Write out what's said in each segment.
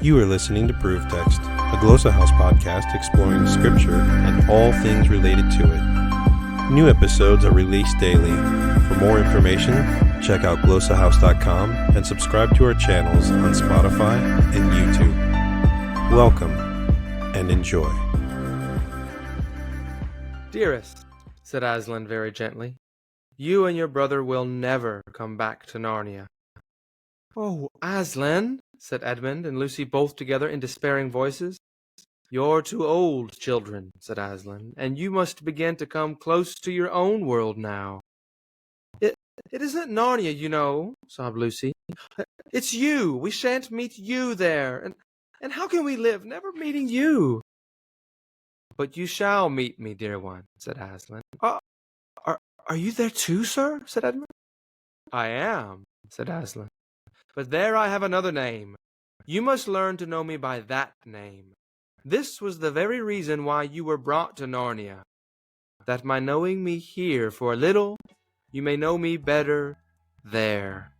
You are listening to Proof Text, a Glossa House podcast exploring Scripture and all things related to it. New episodes are released daily. For more information, check out glossahouse.com and subscribe to our channels on Spotify and YouTube. Welcome and enjoy. Dearest, said Aslan very gently, you and your brother will never come back to Narnia. Oh, Aslan, said Edmund and Lucy both together in despairing voices. You're too old, children, said Aslan, and you must begin to come close to your own world now. It isn't Narnia, you know, sobbed Lucy. It's you. We shan't meet you there. And how can we live never meeting you? But you shall meet me, dear one, said Aslan. Are you there too, sir? Said Edmund. I am, said Aslan. But there I have another name. You must learn to know me by that name. This was the very reason why you were brought to Narnia, that by knowing me here for a little, you may know me better there.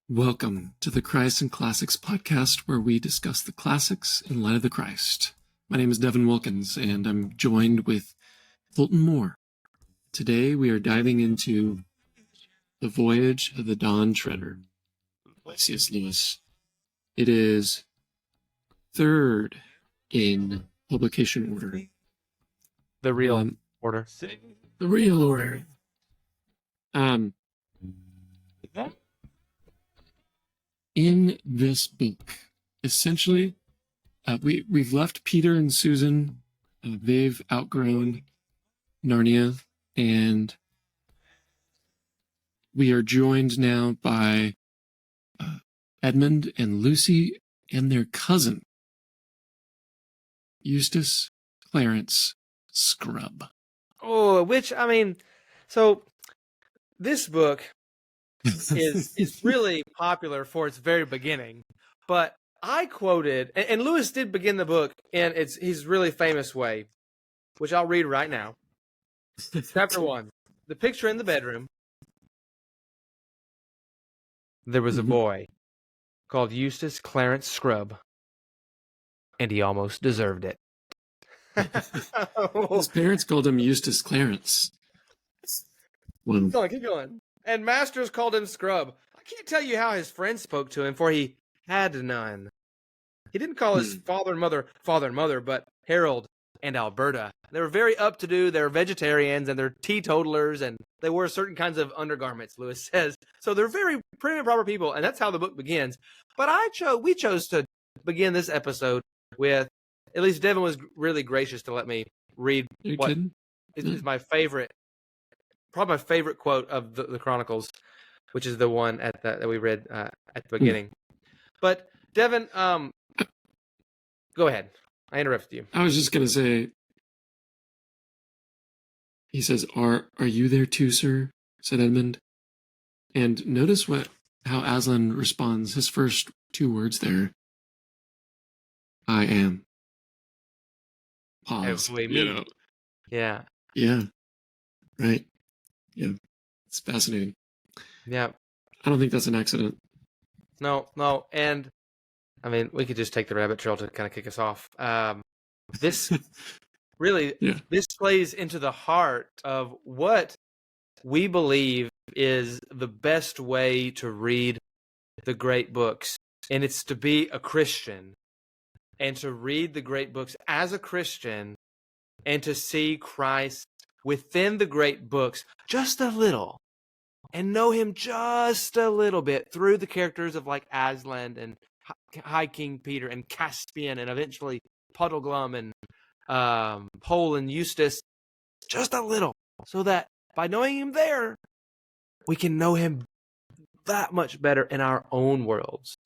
Welcome to the Christ and Classics podcast, where we discuss the classics in light of the Christ. My name is Devin Wilkins, and I'm joined with Colton Moore. Today we are diving into The Voyage of the Dawn Treader by C.S. Lewis. It is third in publication order. The real order. The real order. In this book, essentially, we've left Peter and Susan. They've outgrown Narnia, and we are joined now by Edmund and Lucy and their cousin, Eustace Clarence Scrubb. Oh, so this book is really popular for its very beginning, but I quoted, and Lewis did begin the book in his really famous way, which I'll read right now. Chapter 1, the picture in the bedroom. There was a boy called Eustace Clarence Scrubb, and he almost deserved it. His parents called him Eustace Clarence. Keep going. And masters called him Scrubb. I can't tell you how his friends spoke to him, for he had none. He didn't call his father and mother, but Harold and Alberta. They were very up-to-do. They were vegetarians, and they're teetotalers, and they wore certain kinds of undergarments, Lewis says. So they're very prim and proper people, and that's how the book begins. But we chose to begin this episode with, at least Devin was really gracious to let me read what is my favorite, probably my favorite quote of the Chronicles, which is the one that we read at the beginning. But Devin, go ahead. I interrupted you. I was just going to say, he says, Are you there too, sir? Said Edmund. And notice how Aslan responds. His first two words there. I am. Pause. Yeah. Yeah. Right. Yeah. It's fascinating. Yeah. I don't think that's an accident. No. And we could just take the rabbit trail to kind of kick us off. This really, This plays into the heart of what we believe is the best way to read the great books. And it's to be a Christian and to read the great books as a Christian and to see Christ within the great books just a little and know him just a little bit through the characters of like Aslan and High King Peter and Caspian and eventually Puddleglum and Pole and Eustace, just a little, so that by knowing him there, we can know him that much better in our own worlds.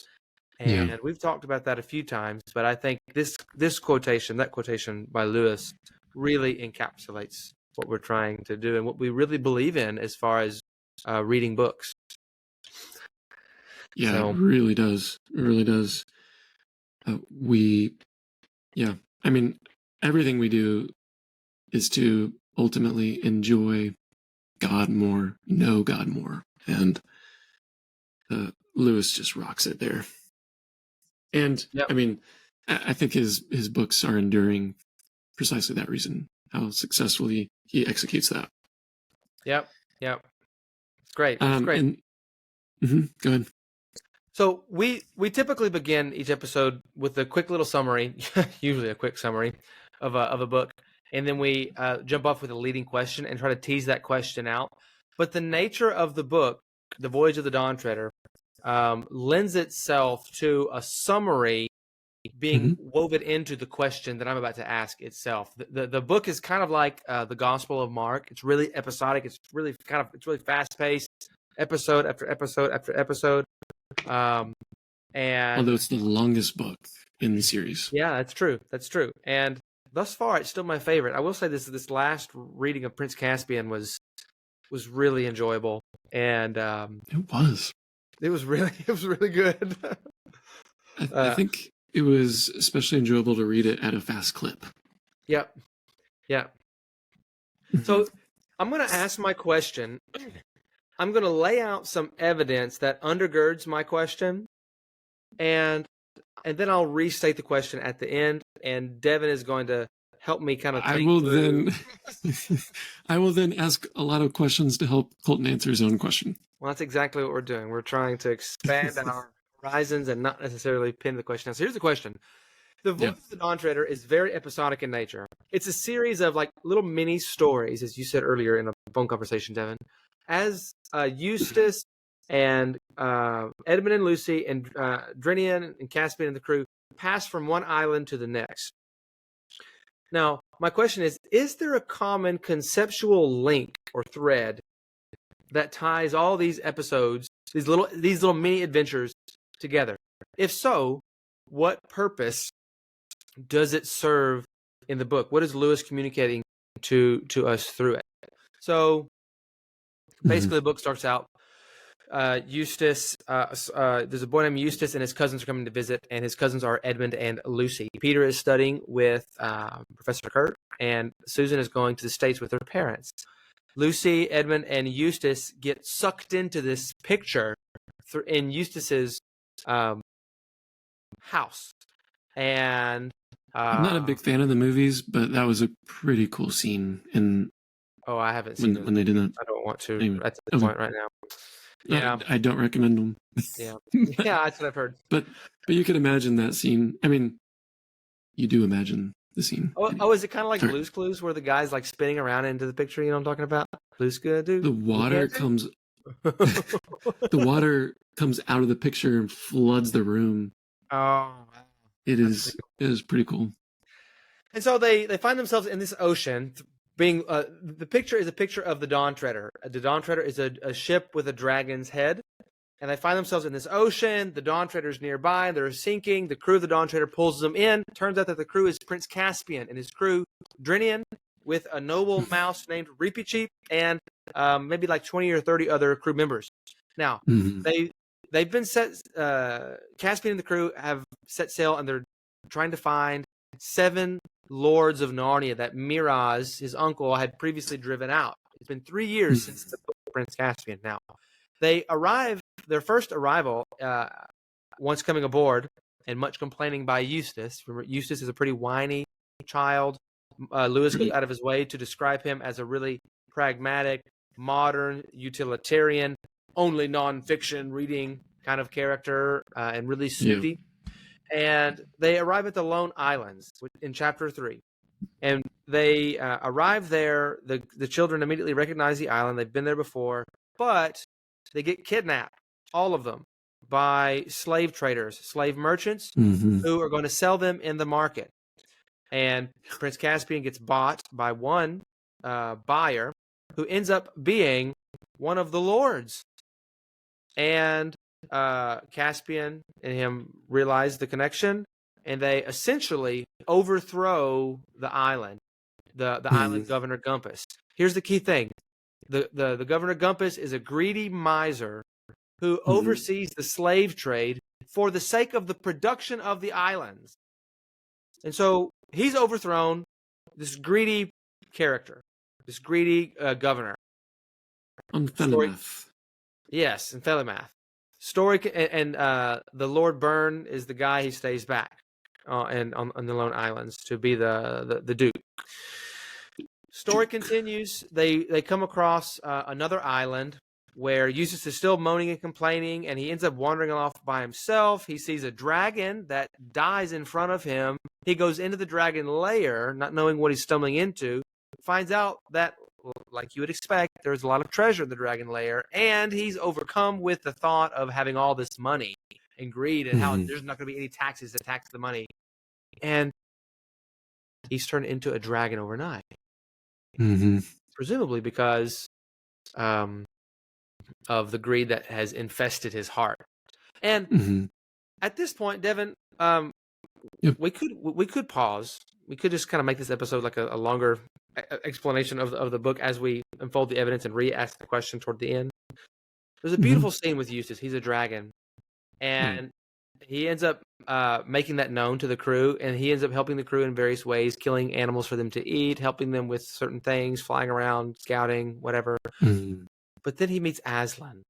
And we've talked about that a few times, but I think that quotation by Lewis really encapsulates what we're trying to do and what we really believe in as far as reading books. Yeah, so, it really does. It really does. Everything we do is to ultimately enjoy God more, know God more. And Lewis just rocks it there. And Yep. I mean, I think his books are enduring precisely that reason, how successfully he executes that. Yep. It's great. It's great. Go ahead. So we typically begin each episode with a quick little summary, usually a quick summary of a book, and then we jump off with a leading question and try to tease that question out. But the nature of the book, The Voyage of the Dawn Treader, lends itself to a summary being woven into the question that I'm about to ask itself. The book is kind of like the Gospel of Mark. It's really episodic. It's really fast paced, episode after episode after episode. And although it's the longest book in the series. Yeah, that's true. And thus far, it's still my favorite. I will say this last reading of Prince Caspian was really enjoyable, and it was really good. I think it was especially enjoyable to read it at a fast clip. Yep. So I'm going to ask my question. I'm going to lay out some evidence that undergirds my question, and then I'll restate the question at the end, and Devin is going to help me kind of I will then ask a lot of questions to help Colton answer his own question. Well, that's exactly what we're doing. We're trying to expand our horizons and not necessarily pin the question. So here's the question. The Voyage of the Dawn Treader is very episodic in nature. It's a series of like little mini stories, as you said earlier in a phone conversation, Devin. As Eustace and Edmund and Lucy and Drinian and Caspian and the crew pass from one island to the next. Now, my question is there a common conceptual link or thread that ties all these episodes, these little mini adventures together? If so, what purpose does it serve in the book? What is Lewis communicating to us through it? So basically, the book starts out. Eustace, there's a boy named Eustace, and his cousins are coming to visit, and his cousins are Edmund and Lucy. Peter is studying with Professor Kurt, and Susan is going to the States with her parents. Lucy, Edmund, and Eustace get sucked into this picture in Eustace's house. And I'm not a big fan of the movies, but that was a pretty cool scene. I haven't seen it when they did that. I don't want to anyway, at this point right now. Yeah, I don't recommend them. Yeah, that's what I've heard. But you could imagine that scene. I mean, you do imagine the scene. Oh, is it kind of like Blue's Clues, where the guy's like spinning around into the picture? You know what I'm talking about? Blue's good, dude. The water comes. The water comes out of the picture and floods the room. Oh, it is pretty cool. And so they find themselves in this ocean. Being the picture is a picture of the Dawn Treader. The Dawn Treader is a ship with a dragon's head, and they find themselves in this ocean. The Dawn Treader's nearby. They're sinking. The crew of the Dawn Treader pulls them in. Turns out that the crew is Prince Caspian and his crew, Drinian, with a noble mouse named Reepy Cheep, and maybe like 20 or 30 other crew members. Now they've been set. Caspian and the crew have set sail, and they're trying to find 7 lords of Narnia that Miraz, his uncle, had previously driven out. It's been 3 years since the book of Prince Caspian. Now, they arrive, their first arrival, once coming aboard, and much complaining by Eustace. Remember, Eustace is a pretty whiny child. Lewis goes out of his way to describe him as a really pragmatic, modern, utilitarian, only nonfiction reading kind of character, and really snooty. Yeah. And they arrive at the Lone Islands in chapter 3. And they arrive there. The children immediately recognize the island. They've been there before. But they get kidnapped, all of them, by slave traders, slave merchants, who are going to sell them in the market. And Prince Caspian gets bought by one buyer who ends up being one of the lords. And Caspian and him realize the connection, and they essentially overthrow the island, the island Governor Gumpus. Here's the key thing: the Governor Gumpus is a greedy miser who oversees the slave trade for the sake of the production of the islands, and so he's overthrown this greedy character, this greedy governor. On Thelimath. Yes, in Thelimath. and the Lord Byrne is the guy he stays back and on the Lone Islands to be the Duke. Story continues. They come across another island where Eustace is still moaning and complaining, and he ends up wandering off by himself. He sees a dragon that dies in front of him. He goes into the dragon lair, not knowing what he's stumbling into, finds out that, like you would expect, there's a lot of treasure in the dragon lair, and he's overcome with the thought of having all this money and greed and how there's not going to be any taxes to tax the money. And he's turned into a dragon overnight. Presumably because of the greed that has infested his heart. And at this point, Devin, we could pause. We could just kind of make this episode like a longer explanation of the book as we unfold the evidence and re-ask the question toward the end. There's a beautiful scene with Eustace. He's a dragon, and he ends up making that known to the crew, and he ends up helping the crew in various ways, killing animals for them to eat, helping them with certain things, flying around, scouting, whatever. But then he meets Aslan,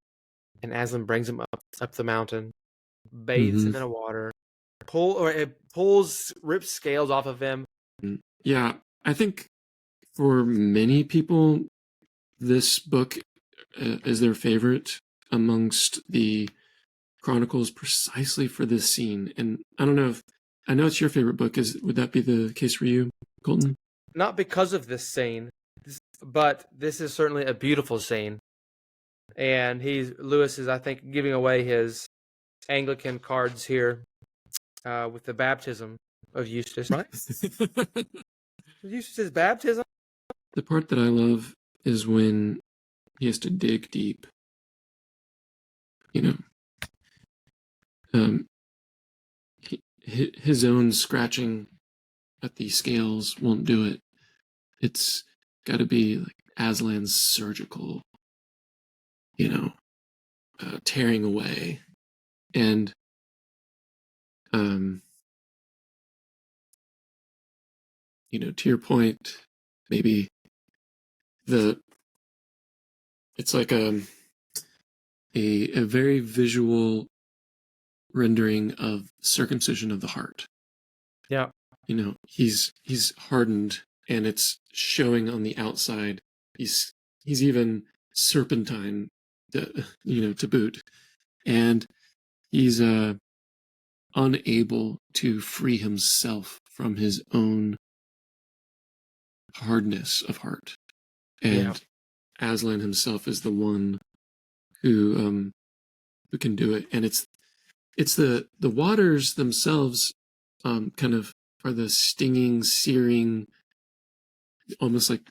and Aslan brings him up the mountain, bathes him in the water, rips scales off of him. Yeah, I think for many people, this book is their favorite amongst the Chronicles precisely for this scene. And I don't know I know it's your favorite book. Would that be the case for you, Colton? Not because of this scene, but this is certainly a beautiful scene. And Lewis is, I think, giving away his Anglican cards here with the baptism of Eustace, right? Eustace's baptism? The part that I love is when he has to dig deep. His own scratching at the scales won't do it. It's got to be like Aslan's surgical, tearing away. And to your point, maybe it's like a very visual rendering of circumcision of the heart. Yeah. He's hardened, and it's showing on the outside. He's even serpentine, to boot, and he's unable to free himself from his own hardness of heart. And Aslan himself is the one who can do it. And it's the waters themselves kind of are the stinging, searing, almost like,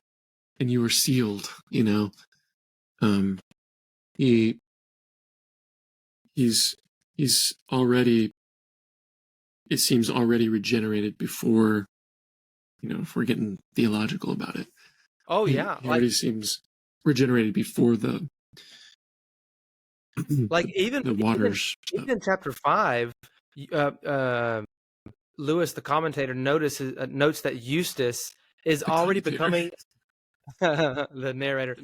and you were sealed, he's already, it seems, already regenerated before, if we're getting theological about it. Oh, yeah. He already seems regenerated before the even the waters. Even in chapter 5, Lewis, the commentator, notes that Eustace is already becoming the narrator.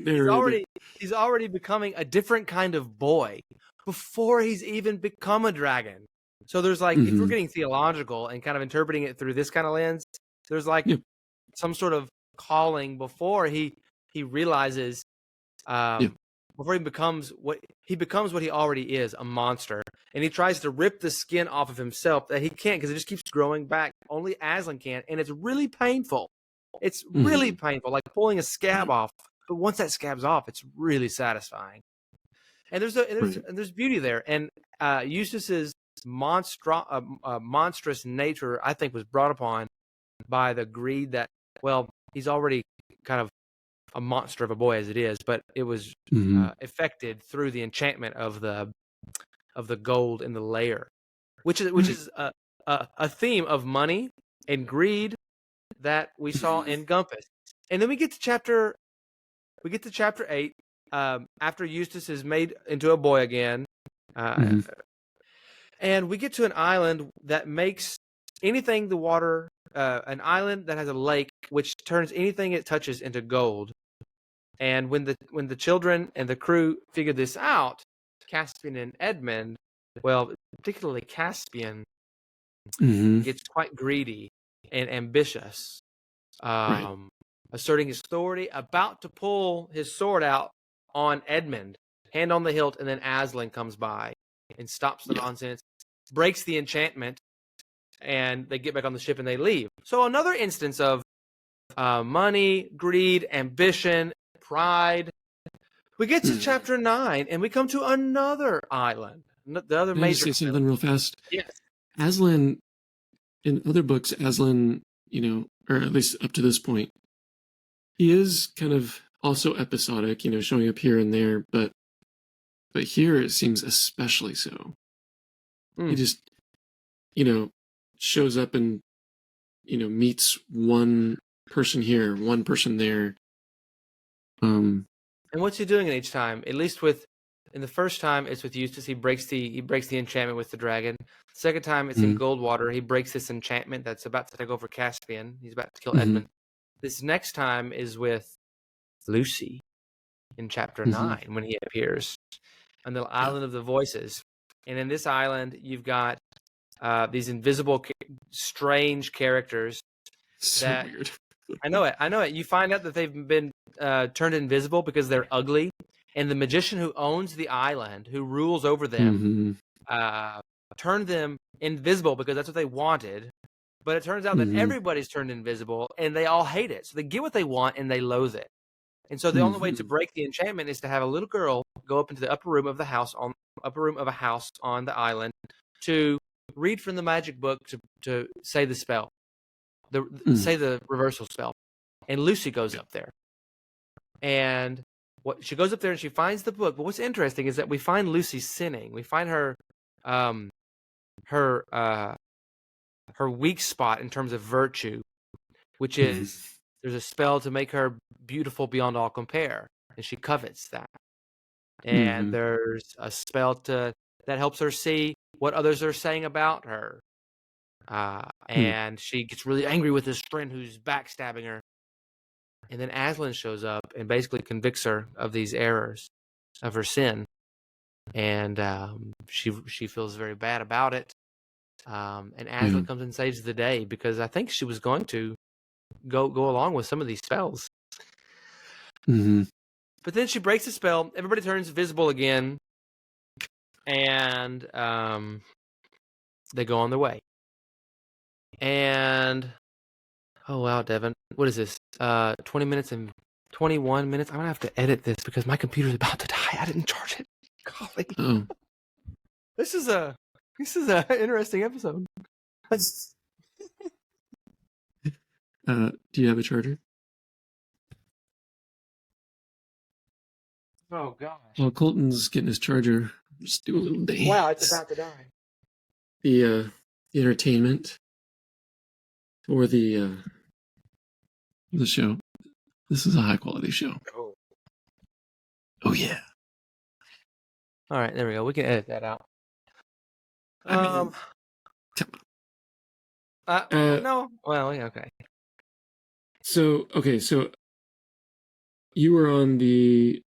He's already becoming a different kind of boy before he's even become a dragon. So there's if we're getting theological and kind of interpreting it through this kind of lens, there's some sort of calling before he realizes before he becomes what he already is, a monster. And he tries to rip the skin off of himself that he can't, because it just keeps growing back. Only Aslan can, and it's really painful. It's really painful, like pulling a scab off. But once that scab's off, it's really satisfying. And there's beauty there. And Eustace's monstrous nature, I think, was brought upon by the greed that, he's already kind of a monster of a boy as it is, but it was affected through the enchantment of the gold in the lair, which is a theme of money and greed that we saw in Gumpus. And then we get to chapter 8, after Eustace is made into a boy again, and we get to an island that makes anything the water, an island that has a lake which turns anything it touches into gold. And when the children and the crew figured this out, Caspian and Edmund, well, particularly Caspian, gets quite greedy and ambitious, asserting his authority, about to pull his sword out on Edmund, hand on the hilt, and then Aslan comes by and stops the nonsense, breaks the enchantment, and they get back on the ship and they leave. So another instance of money, greed, ambition, pride. We get to chapter 9, and we come to another island. The other Can I major. just say something real fast? Yes. Aslan, in other books, Aslan, or at least up to this point, he is kind of also episodic, showing up here and there, but here it seems especially so. He just, shows up and, meets one person here, one person there. And what's he doing in each time? At least in the first time, it's with Eustace. He breaks the enchantment with the dragon. The second time, it's in Goldwater. He breaks this enchantment that's about to take over Caspian. He's about to kill Edmund. This next time is with Lucy in chapter 9 when he appears on the island of the voices. And in this island, you've got these invisible, strange characters. So weird. I know it. You find out that they've been turned invisible because they're ugly. And the magician who owns the island, who rules over them, turned them invisible because that's what they wanted. But it turns out that everybody's turned invisible, and they all hate it. So they get what they want, and they loathe it. And so the only way to break the enchantment is to have a little girl go up into the upper room of a house on the island to read from the magic book to say the spell, say the reversal spell. And Lucy goes up there, and she goes up there and she finds the book. But what's interesting is that we find Lucy sinning. We find her weak spot in terms of virtue, which is there's a spell to make her beautiful beyond all compare, and she covets that. And there's a spell that helps her see what others are saying about her. And she gets really angry with this friend who's backstabbing her. And then Aslan shows up and basically convicts her of these errors, of her sin. And she feels very bad about it. And Aslan comes and saves the day because I think she was going to go along with some of these spells. But then she breaks the spell. Everybody turns visible again. And they go on their way. And oh wow, Devin, what is this? 20 minutes and 21 minutes. I'm gonna have to edit this because my computer's about to die. I didn't charge it. Golly. This is a interesting episode. Do you have a charger? Oh gosh. Well, Colton's getting his charger. Just do a little dance. Wow, it's about to die. The entertainment for the show. This is a high quality show. Oh yeah. All right, there we go. We can edit that out. Come on. No. Well, yeah, okay. So you were on the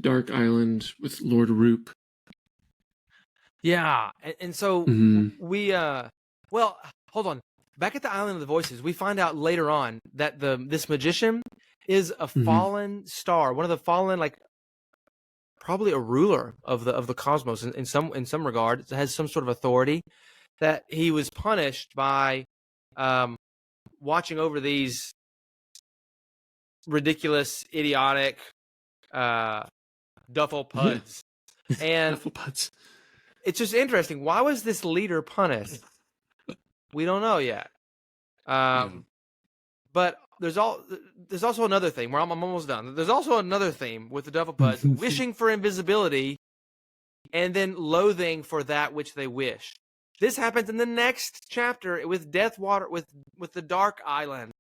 Dark Island with Lord Roop. Yeah, and so we well, hold on. Back at the Island of the Voices, we find out later on that this magician is a fallen star, one of the fallen, like probably a ruler of the cosmos in some regard. It has some sort of authority. That he was punished by watching over these ridiculous, idiotic duffel puds. And duffel puds. It's just interesting. Why was this leader punished? We don't know yet. But there's also another thing. I'm almost done. There's also another theme with the duffel puds, wishing for invisibility and then loathing for that which they wish. This happens in the next chapter with Deathwater, with the Dark Island.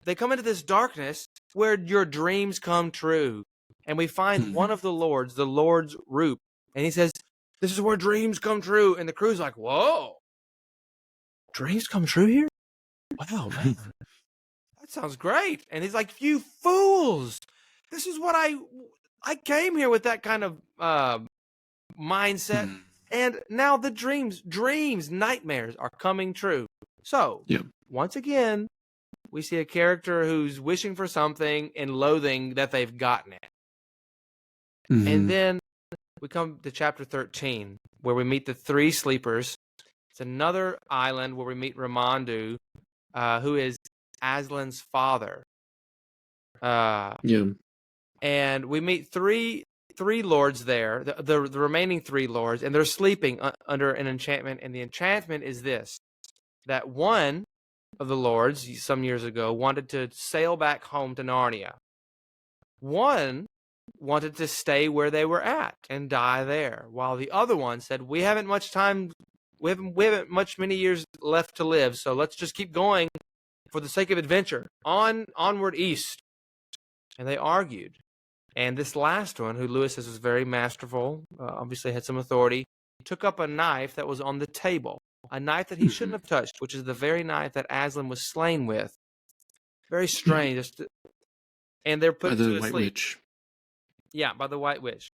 They come into this darkness where your dreams come true. And we find one of the lords, the Lord's Roop. And he says, this is where dreams come true. And the crew's like, whoa. Dreams come true here? Wow, man. That sounds great. And he's like, you fools. This is what I came here with that kind of mindset. And now the dreams, nightmares are coming true. So, once again, we see a character who's wishing for something and loathing that they've gotten it. And then we come to chapter 13, where we meet the three sleepers. It's another island where we meet Ramandu, who is Aslan's father. And we meet three lords there, the remaining three lords, and they're sleeping under an enchantment. And the enchantment is this, that one of the lords some years ago wanted to sail back home to Narnia. One wanted to stay where they were at and die there, while the other one said, we haven't many years left to live, so let's just keep going for the sake of adventure, onward east. And they argued. And this last one, who Lewis says was very masterful, obviously had some authority, took up a knife that was on the table, a knife that he shouldn't have touched, which is the very knife that Aslan was slain with. Very strange. And they're put to sleep. Witch. Yeah, by the White Witch.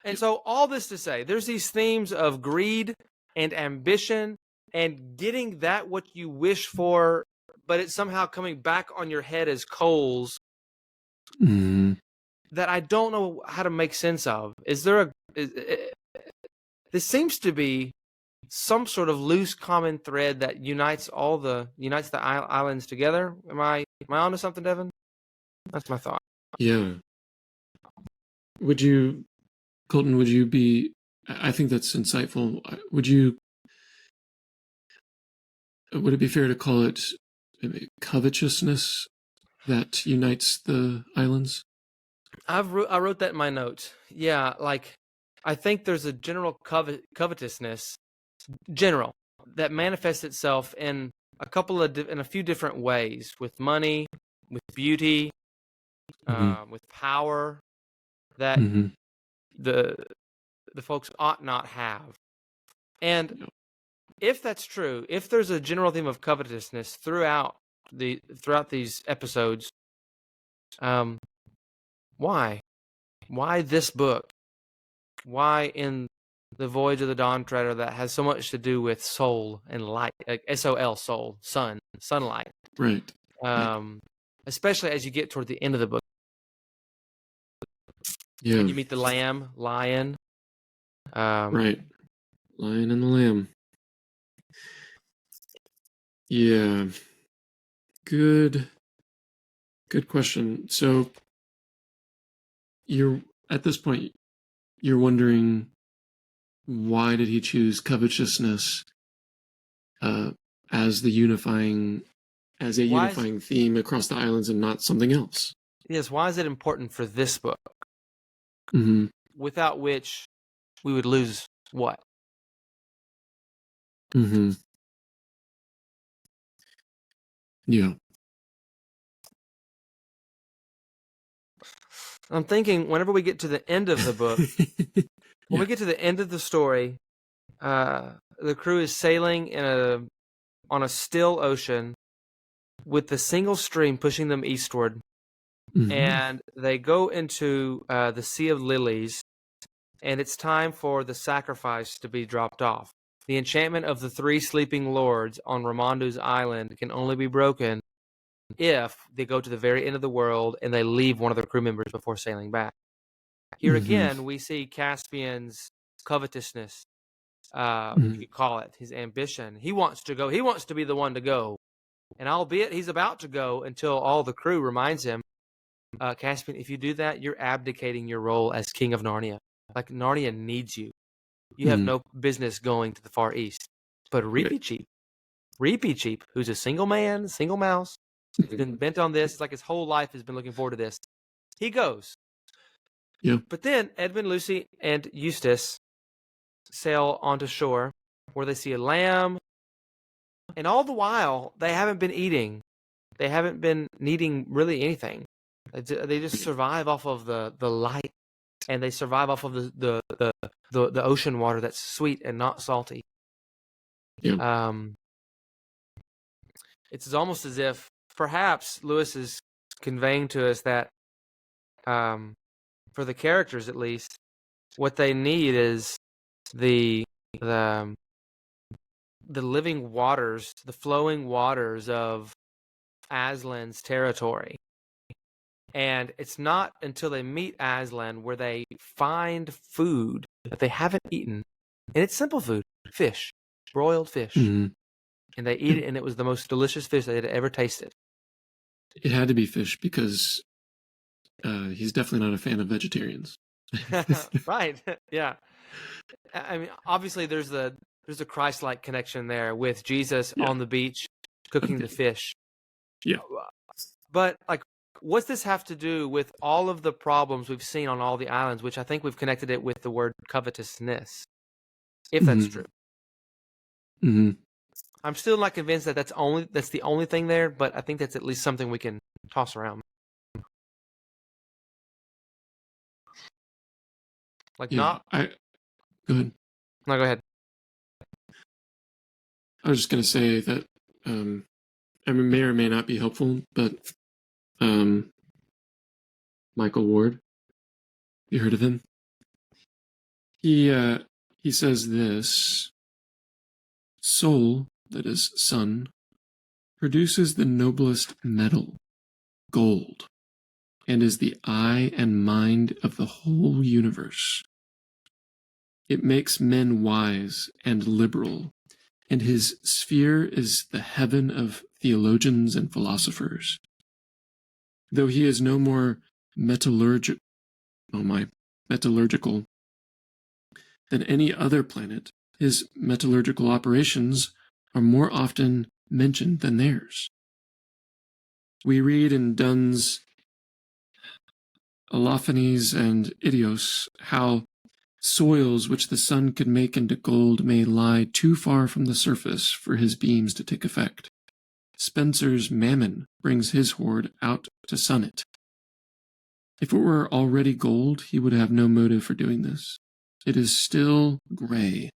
And so all this to say, there's these themes of greed and ambition and getting that what you wish for, but it's somehow coming back on your head as coals that I don't know how to make sense of. This seems to be some sort of loose common thread that unites the islands together. Am I onto something, Devin? That's my thought. Yeah. Colton, I think that's insightful. Would it be fair to call it covetousness that unites the islands? I wrote that in my notes. Yeah, like I think there's a general covetousness, that manifests itself in a few different ways, with money, with beauty, with power, that the folks ought not have. And if that's true, if there's a general theme of covetousness throughout these episodes, why this book? Why in the Voyage of the Dawn Treader that has so much to do with soul and light, like SOL, soul, sunlight, right? Especially as you get toward the end of the book. Yeah, when you meet the lion. Right, Lion and the Lamb. Yeah, good question. So at this point, you're wondering, why did he choose covetousness as a unifying theme across the islands and not something else? Yes, why is it important for this book? Without which we would lose what? Yeah. I'm thinking whenever we get to the end of the book, when we get to the end of the story, the crew is sailing on a still ocean with the single stream pushing them eastward. And they go into the Sea of Lilies, and it's time for the sacrifice to be dropped off. The enchantment of the three sleeping lords on Ramandu's island can only be broken if they go to the very end of the world and they leave one of their crew members before sailing back. Here again, we see Caspian's covetousness, you could call it, his ambition. He wants to go. He wants to be the one to go. And albeit he's about to go until all the crew reminds him, Caspian, if you do that, you're abdicating your role as king of Narnia. Like, Narnia needs you. You have no business going to the Far East. But Reapy Cheap, who's a single man, single mouse, he's been bent on this. It's like his whole life has been looking forward to this. He goes. Yeah. But then Edmund, Lucy, and Eustace sail onto shore, where they see a lamb. And all the while, they haven't been eating. They haven't been needing really anything. They just survive off of the light, and they survive off of the ocean water that's sweet and not salty. Yeah. It's almost as if perhaps Lewis is conveying to us that, for the characters at least, what they need is the the living waters, the flowing waters of Aslan's territory. And it's not until they meet Aslan where they find food that they haven't eaten. And it's simple food, fish, broiled fish. Mm-hmm. And they eat it, and it was the most delicious fish they had ever tasted. It had to be fish because he's definitely not a fan of vegetarians. Right. Yeah. I mean, obviously there's a Christ-like connection there with Jesus on the beach cooking the fish. Yeah. But like, what's this have to do with all of the problems we've seen on all the islands, which I think we've connected it with the word covetousness, if that's true. Mm-hmm. I'm still not convinced that that's the only thing there, but I think that's at least something we can toss around. Like Go ahead. No, go ahead. I was just going to say that I may or may not be helpful, but Michael Ward, you heard of him? He says this: soul, that is sun, produces the noblest metal, gold, and is the eye and mind of the whole universe. It makes men wise and liberal, and his sphere is the heaven of theologians and philosophers. Though he is no more metallurgical than any other planet, his metallurgical operations are more often mentioned than theirs. We read in Donne's Allophonies and Idios how soils which the sun could make into gold may lie too far from the surface for his beams to take effect. Spencer's Mammon brings his hoard out to sun it. If it were already gold, he would have no motive for doing this. It is still gray.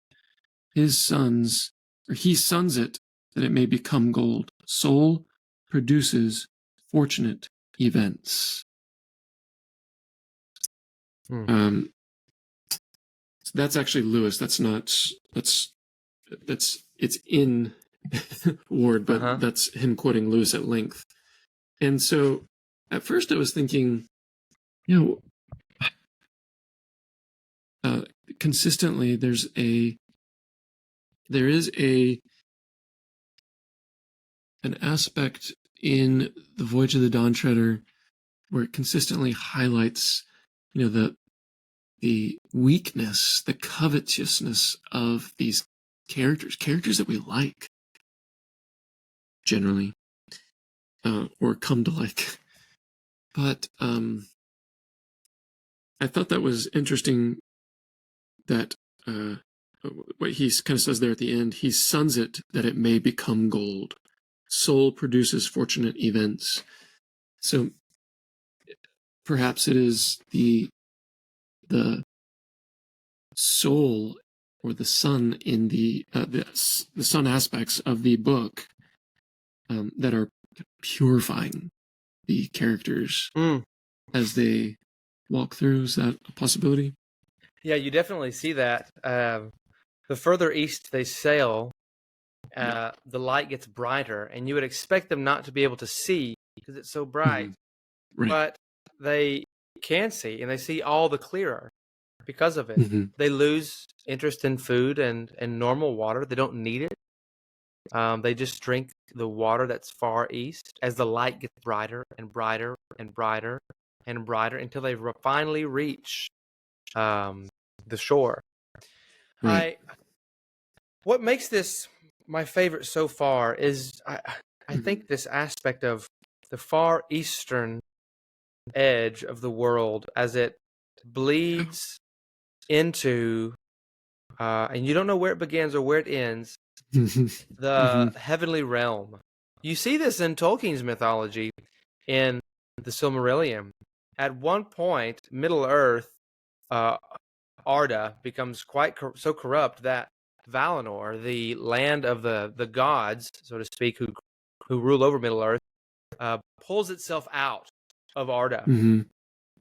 He suns it that it may become gold. Soul produces fortunate events. So that's actually Lewis. It's in Ward, but that's him quoting Lewis at length. And so at first I was thinking, consistently there is an aspect in the Voyage of the Dawn Treader where it consistently highlights, the weakness, the covetousness of these characters that we like, generally, or come to like. But I thought that was interesting that what he kind of says there at the end, he suns it that it may become gold. Soul produces fortunate events. So perhaps it is the soul or the sun in the sun aspects of the book that are purifying the characters as they walk through. Is that a possibility? Yeah, you definitely see that. The further east they sail, the light gets brighter, and you would expect them not to be able to see because it's so bright. Right. But they can see, and they see all the clearer because of it. They lose interest in food and normal water. They don't need it. They just drink the water that's far east as the light gets brighter and brighter and brighter and brighter until they finally reach the shore. Right. What makes this my favorite so far is I think this aspect of the far eastern edge of the world as it bleeds into and you don't know where it begins or where it ends, the heavenly realm. You see this in Tolkien's mythology in the Silmarillion. At one point, Middle Earth, Arda, becomes quite so corrupt that Valinor, the land of the gods, so to speak, who rule over Middle Earth, pulls itself out of Arda.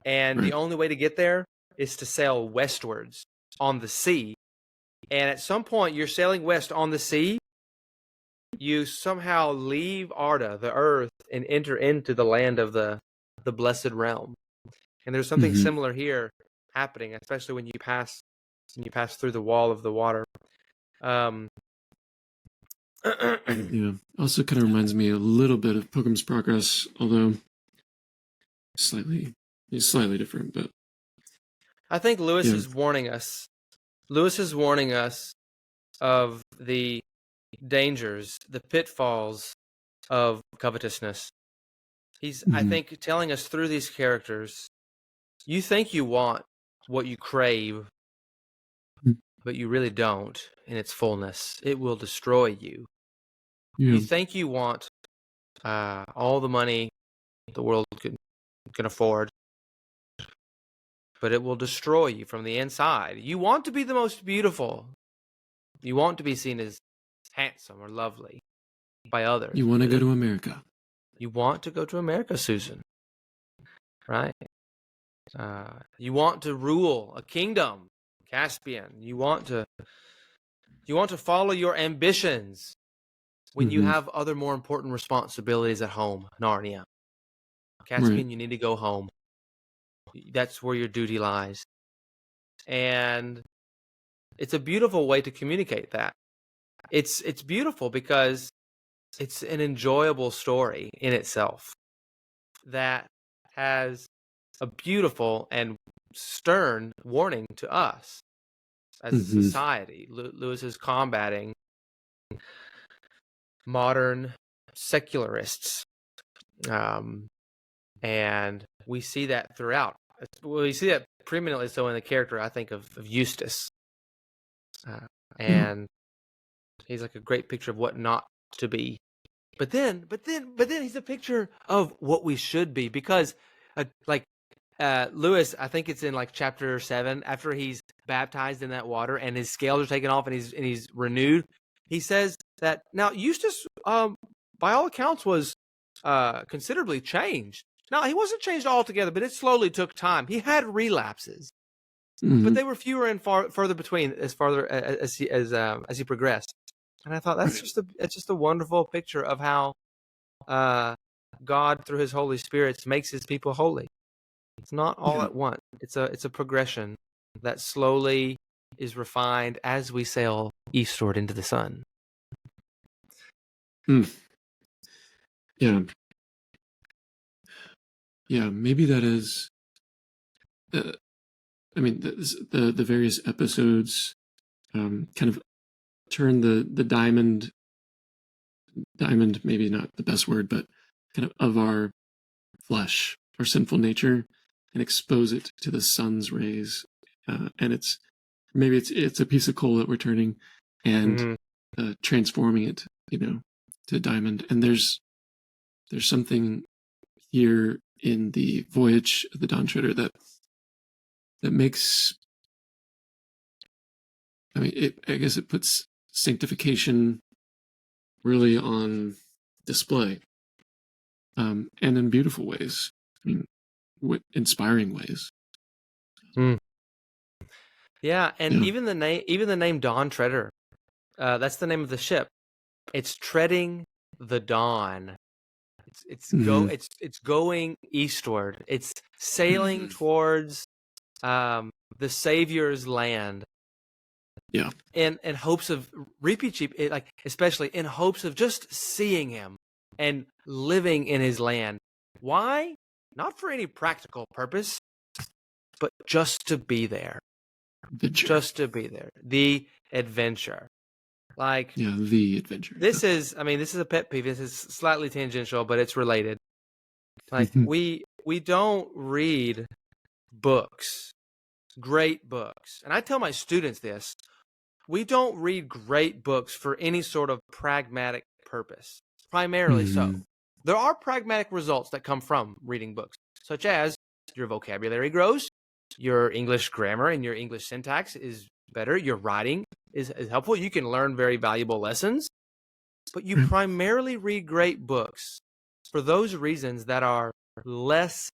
And the only way to get there is to sail westwards on the sea And at some point, you're sailing west on the sea. You somehow leave Arda, the earth, and enter into the land of the blessed realm. And there's something similar here happening, especially when you pass through the wall of the water. Yeah. Also kind of reminds me a little bit of Pilgrim's Progress, although slightly different. But I think Lewis is warning us. Lewis is warning us of the dangers, the pitfalls of covetousness. He's, I think, telling us through these characters, you think you want what you crave, but you really don't in its fullness. It will destroy you. You think you want all the money the world can afford, but it will destroy you from the inside. You want to be the most beautiful. You want to be seen as handsome or lovely by others. You want to go to America. You want to go to America, Susan. Right? You want to rule a kingdom, Caspian. You want to follow your ambitions when you have other more important responsibilities at home, Narnia. Caspian, you need to go home. That's where your duty lies. And it's a beautiful way to communicate that. It's beautiful because it's an enjoyable story in itself that has a beautiful and stern warning to us as a society. Lewis is combating modern secularists, and we see that throughout. We see that preeminently so in the character, I think, of Eustace, and he's like a great picture of what not to be. But then he's a picture of what we should be, because Lewis, I think it's in like chapter 7, after he's baptized in that water and his scales are taken off and he's renewed. He says that now Eustace, by all accounts, was considerably changed. Now, he wasn't changed altogether, but it slowly took time. He had relapses, but they were fewer and further between as he progressed. And I thought that's just a wonderful picture of how God, through His Holy Spirit, makes His people holy. It's not all at once. It's a progression that slowly is refined as we sail eastward into the sun. Yeah, maybe that is. I mean, the various episodes kind of turn the diamond, maybe not the best word, but kind of our flesh, our sinful nature, and expose it to the sun's rays. And it's a piece of coal that we're turning and transforming it, to diamond. And there's something here in the Voyage of the Dawn Treader that makes, I guess it puts sanctification really on display, and in beautiful ways. Inspiring ways. Yeah, and even the name Dawn Treader, that's the name of the ship. It's treading the dawn. It's going eastward. It's sailing towards the Savior's land. Yeah. In hopes of repeat, especially in hopes of just seeing Him and living in His land. Why? Not for any practical purpose, but just to be there. Just to be there. The adventure. The adventure. This is a pet peeve. This is slightly tangential, but it's related. We don't read books, great books. And I tell my students this. We don't read great books for any sort of pragmatic purpose. Primarily so. There are pragmatic results that come from reading books, such as your vocabulary grows, your English grammar and your English syntax is better, your writing is helpful, you can learn very valuable lessons, but you primarily read great books for those reasons that are less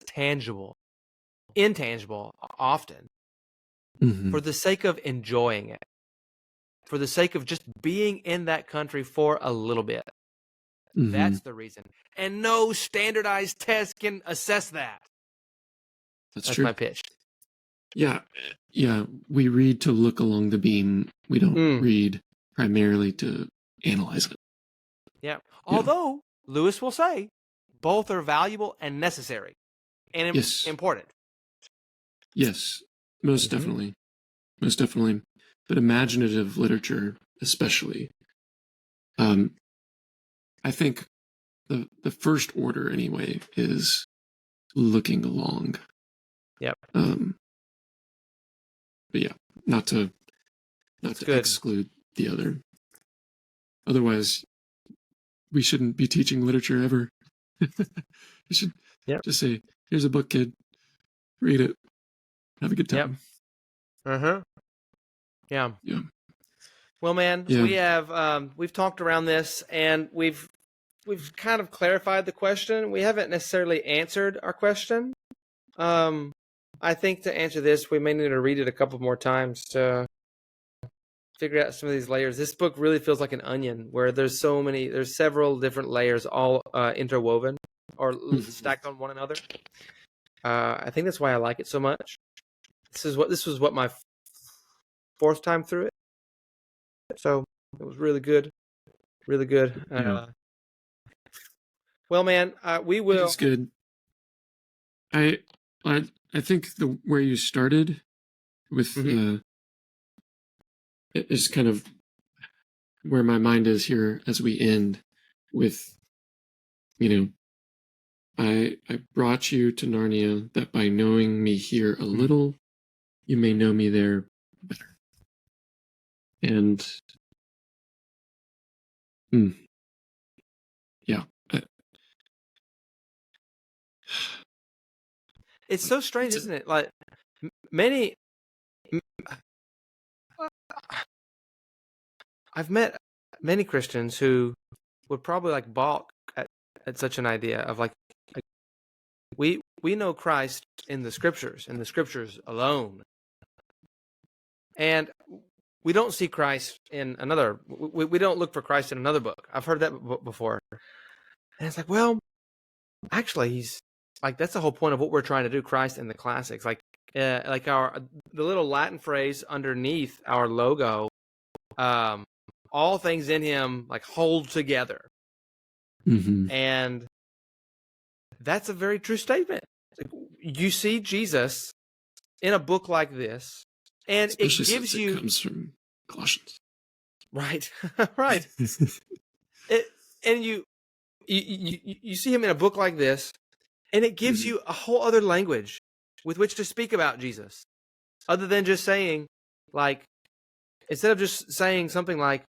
intangible often, for the sake of enjoying it. for the sake of just being in that country for a little bit. Mm-hmm. That's the reason. And no standardized test can assess that. That's true. my pitch. Yeah. We read to look along the beam. We don't read primarily to analyze it. Yeah. Although Lewis will say both are valuable and necessary and important. Yes, most definitely. Most definitely. But imaginative literature, especially. I think the first order, anyway, is looking along. Yep. But yeah, not to exclude the other. Otherwise, we shouldn't be teaching literature ever. We should just say, "Here's a book, kid. Read it. Have a good time." Yep. Yeah. Yeah. Well, man, we've talked around this, and we've kind of clarified the question. We haven't necessarily answered our question. I think to answer this, we may need to read it a couple more times to figure out some of these layers. This book really feels like an onion, where there's several different layers, all interwoven or stacked on one another. I think that's why I like it so much. This was what my fourth time through it. So it was really good. Really good. Well, man, we will. It's good. I think where you started with is kind of where my mind is here as we end with, I brought you to Narnia that by knowing me here a little, you may know me there better. And it's so strange, isn't it? Like I've met many Christians who would probably like balk at such an idea of like we know Christ in the scriptures alone, and we don't see Christ in another. We don't look for Christ in another book. I've heard that before, and it's like, well, actually, he's like that's the whole point of what we're trying to do. Christ in the classics, like the little Latin phrase underneath our logo, all things in him like hold together, and that's a very true statement. Like, you see Jesus in a book like this, and especially it gives since you it comes from Colossians, right, right. And you see him in a book like this, and it gives you a whole other language with which to speak about Jesus, other than just saying, like, instead of just saying something like,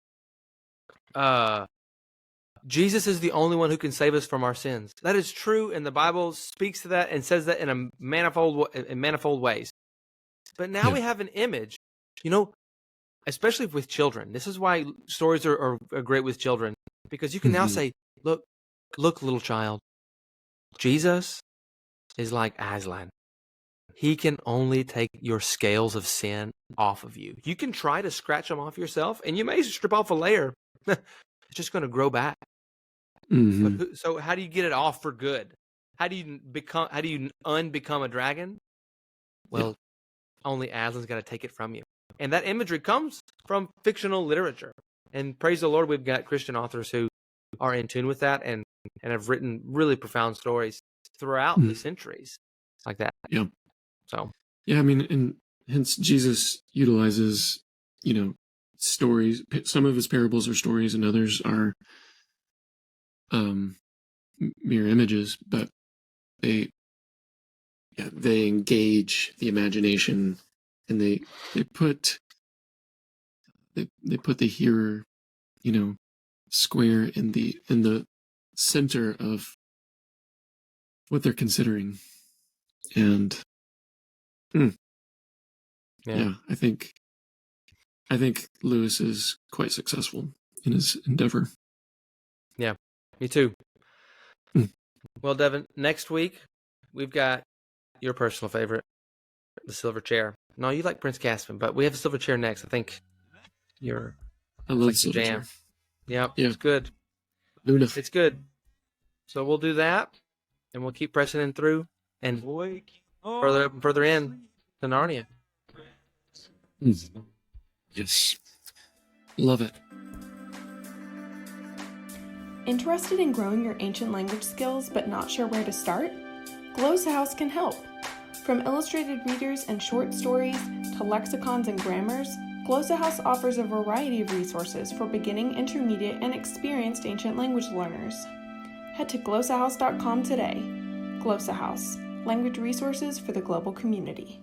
Jesus is the only one who can save us from our sins. That is true, and the Bible speaks to that and says that in manifold ways. But now we have an image, especially with children. This is why stories are great with children, because you can now say, look, little child, Jesus is like Aslan. He can only take your scales of sin off of you. You can try to scratch them off yourself, and you may strip off a layer. It's just going to grow back. But so how do you get it off for good? How do you unbecome a dragon? Well, only Aslan's got to take it from you. And that imagery comes from fictional literature. And praise the Lord, we've got Christian authors who are in tune with that and have written really profound stories throughout the centuries like that. Yeah. So. Yeah, I mean, and hence Jesus utilizes, stories. Some of his parables are stories, and others are mere images, but they engage the imagination, and they put the hearer, square in the center of what they're considering. And I think Lewis is quite successful in his endeavor. Yeah, me too. Well, Devin, next week we've got your personal favorite, the silver chair. No, you like Prince Caspian, but we have a silver chair next. I think you're I love like soda jam. jar. Yep, Yeah. it's good. Luna. It's good. So we'll do that, and we'll keep pressing in through and further in to Narnia. Yes. Love it. Interested in growing your ancient language skills but not sure where to start? Glossa House can help. From illustrated readers and short stories to lexicons and grammars, Glossa House offers a variety of resources for beginning, intermediate, and experienced ancient language learners. Head to glossahouse.com today. Glossa House, language resources for the global community.